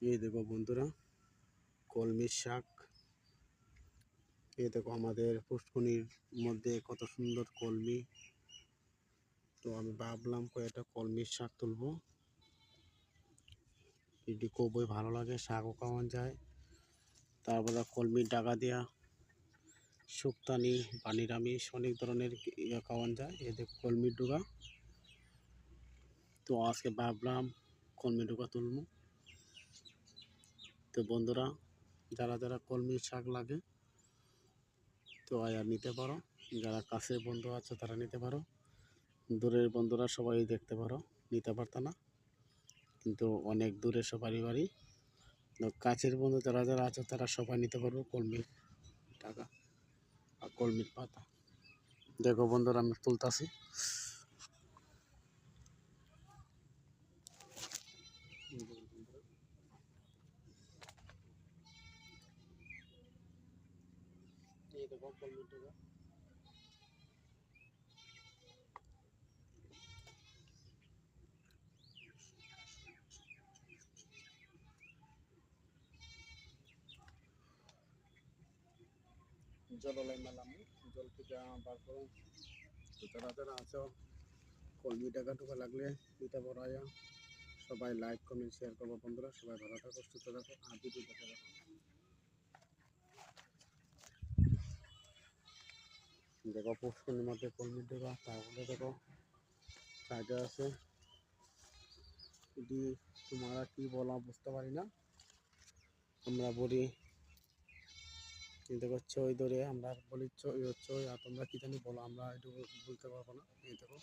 এই দেখো বন্ধুরা, কলমির শাক। এই দেখো আমাদের পুষ্কনির মধ্যে কত সুন্দর কলমি। তো আমি ভাবলাম কয়েকটা কলমির শাক তুলবো। এটি খুবই ভালো লাগে, শাকও খাওয়ান যায়। তারপরে কলমির ডাগা দিয়া শুক্তানি বা নিরামিষ অনেক ধরনের খাওয়ান যায়। এই দেখো কলমির ডুগা। তো আজকে ভাবলাম কলমির ডুগা তুলবো। তো বন্ধুরা, যারা যারা কলমির শাক লাগে তো আয়া নিতে পারো। যারা কাছের বন্ধু আছে তারা নিতে পারো, দূরের বন্ধুরা সবাই দেখতে পারো, নিতে পারতো না, কিন্তু অনেক দূরে সবারই বাড়ি। তো কাছের বন্ধু যারা যারা আছে তারা সবাই নিতে পারবো কলমির টাকা আর কলমির পাতা। দেখো বন্ধুরা, আমি তুলতাছি। এই দেখো কলমির টাকা। জললাই মেলাম, জল থেকে বার করো। তো যারা যারা আছো কলমি টাকা টুকা লাগলে নিতে পারো। আয়া সবাই লাইক কমেন্ট শেয়ার করবো বন্ধুরা। সবাই ভালো থাকো, সুস্থ থাকো, আর ভিডিও দেখে রাখো। দেখো পুষ্করির মধ্যে কলমির ডোকা। তারপরে দেখো সাইডে আছে এটি, তোমরা কি বলা বুঝতে পারি না, আমরা বলি দেখো চই ধরে আমরা বলি চই, আর তোমরা কি জানি বলো, আমরা একটু বলতে পারবো না। এই দেখো